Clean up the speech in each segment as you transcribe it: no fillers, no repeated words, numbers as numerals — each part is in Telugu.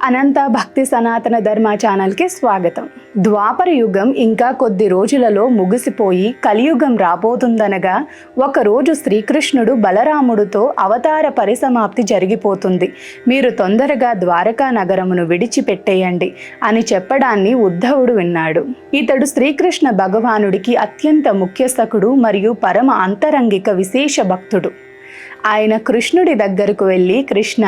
అనంత భక్తి సనాతన ధర్మ ఛానల్కి స్వాగతం. ద్వాపర యుగం ఇంకా కొద్ది రోజులలో ముగిసిపోయి కలియుగం రాబోతుందనగా ఒకరోజు శ్రీకృష్ణుడు బలరాముడితో అవతార పరిసమాప్తి జరిగిపోతుంది, మీరు తొందరగా ద్వారకా నగరమును విడిచిపెట్టేయండి అని చెప్పడాన్ని ఉద్ధవుడు విన్నాడు. ఇతడు శ్రీకృష్ణ భగవానుడికి అత్యంత ముఖ్యస్థకుడు మరియు పరమ అంతరంగిక విశేష భక్తుడు. ఆయన కృష్ణుడి దగ్గరకు వెళ్ళి, కృష్ణ,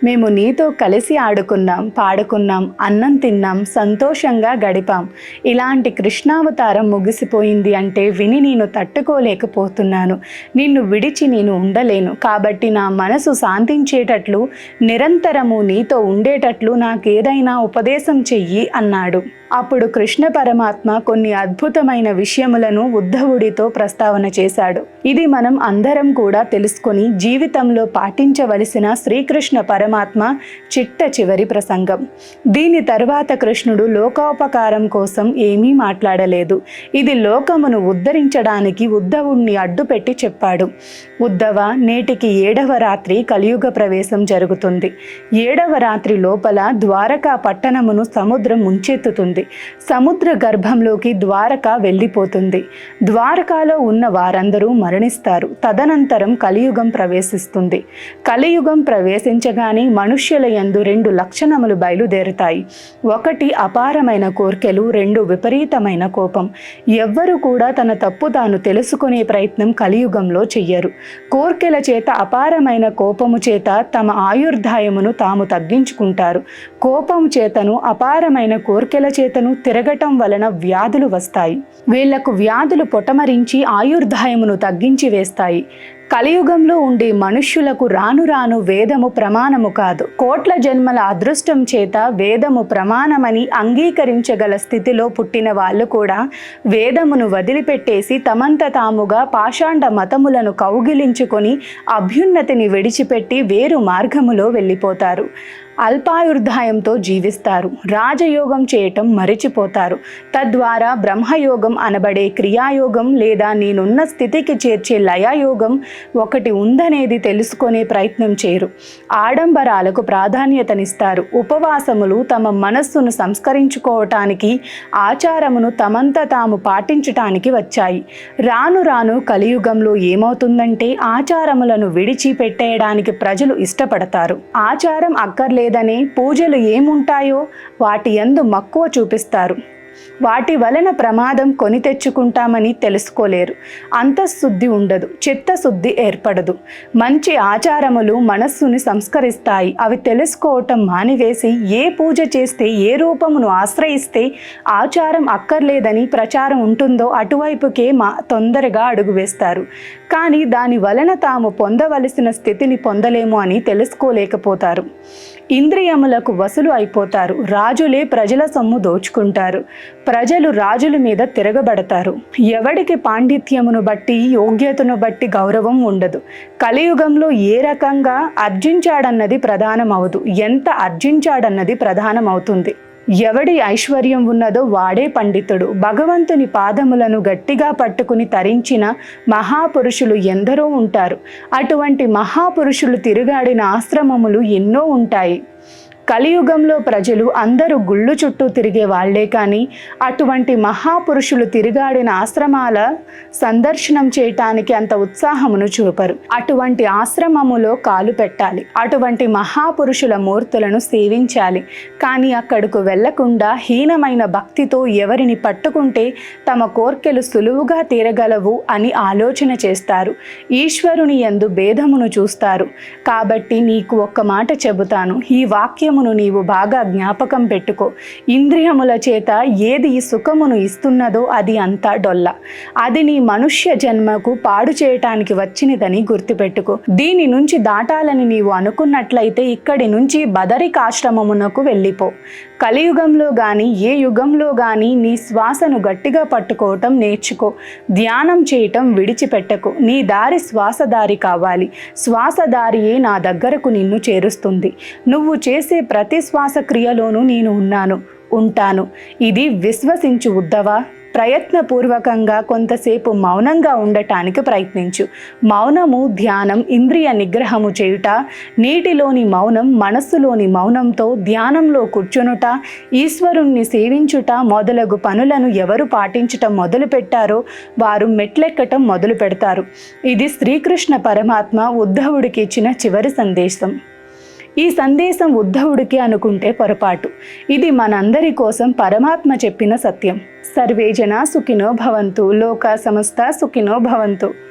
మేము నీతో కలిసి ఆడుకున్నాం, పాడుకున్నాం, అన్నం తిన్నాం, సంతోషంగా గడిపాం. ఇలాంటి కృష్ణావతారం ముగిసిపోయింది అంటే విని నేను తట్టుకోలేకపోతున్నాను. నిన్ను విడిచి నేను ఉండలేను. కాబట్టి నా మనసు శాంతించేటట్లు, నిరంతరము నీతో ఉండేటట్లు నాకేదైనా ఉపదేశం చెయ్యి అన్నాడు. అప్పుడు కృష్ణ పరమాత్మ కొన్ని అద్భుతమైన విషయములను ఉద్ధవుడితో ప్రస్తావన చేశాడు. ఇది మనం అందరం కూడా తెలుసుకొని జీవితంలో పాటించవలసిన శ్రీకృష్ణ పరమాత్మ చిట్ట చివరి ప్రసంగం. దీని తర్వాత కృష్ణుడు లోకోపకారం కోసం ఏమీ మాట్లాడలేదు. ఇది లోకమును ఉద్ధరించడానికి ఉద్ధవుణ్ణి అడ్డుపెట్టి చెప్పాడు. ఉద్ధవ, నేటికి 7వ రాత్రి కలియుగ ప్రవేశం జరుగుతుంది. 7వ రాత్రి లోపల ద్వారకా పట్టణమును సముద్రం ముంచెత్తుతుంది. సముద్ర గర్భంలోకి ద్వారక వెళ్ళిపోతుంది. ద్వారకాలో ఉన్న వారందరూ మరణిస్తారు. తదనంతరం కలియుగం ప్రవేశిస్తుంది. కలియుగం ప్రవేశించగానే మనుష్యుల యందు 2 లక్షణములు బయలుదేరుతాయి. 1 అపారమైన కోర్కెలు, 2 విపరీతమైన కోపం. ఎవ్వరు కూడా తన తప్పు తాను తెలుసుకునే ప్రయత్నం కలియుగంలో చెయ్యరు. కోర్కెల చేత, అపారమైన కోపము చేత తమ ఆయుర్దాయమును తాము తగ్గించుకుంటారు. కోపము చేతను, అపారమైన కోర్కెల చేతను తిరగటం వలన వ్యాధులు వస్తాయి. వీళ్లకు వ్యాధులు పొటమరించి ఆయుర్దాయమును తగ్గించి వేస్తాయి. కలియుగంలో ఉండే మనుష్యులకు రాను రాను వేదము ప్రమాణము కాదు. కోట్ల జన్మల అదృష్టం చేత వేదము ప్రమాణమని అంగీకరించగల స్థితిలో పుట్టిన వాళ్ళు కూడా వేదమును వదిలిపెట్టేసి తమంత తాముగా పాషాండ మతములను కౌగిలించుకొని అభ్యున్నతిని విడిచిపెట్టి వేరు మార్గములో వెళ్ళిపోతారు. అల్పాయుర్దాయంతో జీవిస్తారు. రాజయోగం చేయటం మరిచిపోతారు. తద్వారా బ్రహ్మయోగం అనబడే క్రియాయోగం లేదా నేనున్న స్థితికి చేర్చే లయయోగం ఒకటి ఉందనేది తెలుసుకునే ప్రయత్నం చేయరు. ఆడంబరాలకు ప్రాధాన్యతనిస్తారు. ఉపవాసములు తమ మనస్సును సంస్కరించుకోవటానికి, ఆచారమును తమంత తాము పాటించటానికి వచ్చాయి. రాను రాను కలియుగంలో ఏమవుతుందంటే ఆచారములను విడిచిపెట్టేయడానికి ప్రజలు ఇష్టపడతారు. ఆచారం అక్కర్లేదని పూజలు ఏముంటాయో వాటి యందు మక్కువ చూపిస్తారు. వాటి వలన ప్రమాదం కొని తెచ్చుకుంటామని తెలుసుకోలేరు. అంతఃశుద్ధి ఉండదు, చిత్తశుద్ధి ఏర్పడదు. మంచి ఆచారములు మనస్సుని సంస్కరిస్తాయి. అవి తెలుసుకోవటం మానివేసి ఏ పూజ చేస్తే, ఏ రూపమును ఆశ్రయిస్తే ఆచారం అక్కర్లేదని ప్రచారం ఉంటుందో అటువైపుకే తొందరగా అడుగు వేస్తారు. కానీ దాని వలన తాము పొందవలసిన స్థితిని పొందలేము అని తెలుసుకోలేకపోతారు. ఇంద్రియములకు వసులు అయిపోతారు. రాజులే ప్రజల సొమ్ము దోచుకుంటారు. ప్రజలు రాజుల మీద తిరగబడతారు. ఎవడికి పాండిత్యమును బట్టి, యోగ్యతను బట్టి గౌరవం ఉండదు. కలియుగంలో ఏ రకంగా అర్జించాడన్నది ప్రధానమవదు, ఎంత అర్జించాడన్నది ప్రధానమవుతుంది. ఎవడి ఐశ్వర్యం ఉన్నదో వాడే పండితుడు. భగవంతుని పాదములను గట్టిగా పట్టుకుని తరించిన మహాపురుషులు ఎందరో ఉంటారు. అటువంటి మహాపురుషులు తిరుగాడిన ఆశ్రమములు ఎన్నో ఉంటాయి. కలియుగంలో ప్రజలు అందరూ గుళ్ళు చుట్టూ తిరిగే వాళ్లే కానీ అటువంటి మహాపురుషులు తిరుగాడిన ఆశ్రమాల సందర్శనం చేయటానికి అంత ఉత్సాహమును చూపరు. అటువంటి ఆశ్రమములో కాలు పెట్టాలి. అటువంటి మహాపురుషుల మూర్తులను సేవించాలి. కానీ అక్కడకు వెళ్లకుండా హీనమైన భక్తితో ఎవరిని పట్టుకుంటే తమ కోర్కెలు సులువుగా తీరగలవు అని ఆలోచన చేస్తారు. ఈశ్వరుని యందు భేదమును చూస్తారు. కాబట్టి నీకు ఒక్క మాట చెబుతాను, ఈ వాక్యం నీవు బాగా జ్ఞాపకం పెట్టుకో. ఇంద్రియముల చేత ఏది సుఖమును ఇస్తున్నదో అది అంతా డొల్ల. అది నీ మనుష్య జన్మకు పాడు చేయటానికి వచ్చినదని గుర్తుపెట్టుకో. దీని నుంచి దాటాలని నీవు అనుకున్నట్లయితే ఇక్కడి నుంచి బదరికాశ్రమమునకు వెళ్ళిపో. కలియుగంలో కానీ ఏ యుగంలో కానీ నీ శ్వాసను గట్టిగా పట్టుకోవటం నేర్చుకో. ధ్యానం చేయటం విడిచిపెట్టకు. నీ దారి శ్వాసదారి కావాలి. శ్వాసదారియే నా దగ్గరకు నిన్ను చేరుస్తుంది. నువ్వు చేసే ప్రతి శ్వాస క్రియలోనూ నేను ఉంటాను. ఇది విశ్వసించు ఉద్ధవ. ప్రయత్నపూర్వకంగా కొంతసేపు మౌనంగా ఉండటానికి ప్రయత్నించు. మౌనము ధ్యానం, ఇంద్రియ నిగ్రహము చేయుట, నీటిలోని మౌనం, మనస్సులోని మౌనంతో ధ్యానంలో కూర్చొనుట, ఈశ్వరుణ్ణి సేవించుట మొదలగు పనులను ఎవరు పాటించటం మొదలుపెట్టారో వారు మెట్లెక్కటం మొదలు పెడతారు. ఇది శ్రీకృష్ణ పరమాత్మ ఉద్ధవుడికి ఇచ్చిన చివరి సందేశం. ఈ సందేశం ఉద్ధవుడికి అనుకుంటే పొరపాటు. ఇది మనందరి కోసం పరమాత్మ చెప్పిన సత్యం. సర్వే జనా సుఖినో భవంతు, లోకా సమస్తా సుఖినో భవంతు.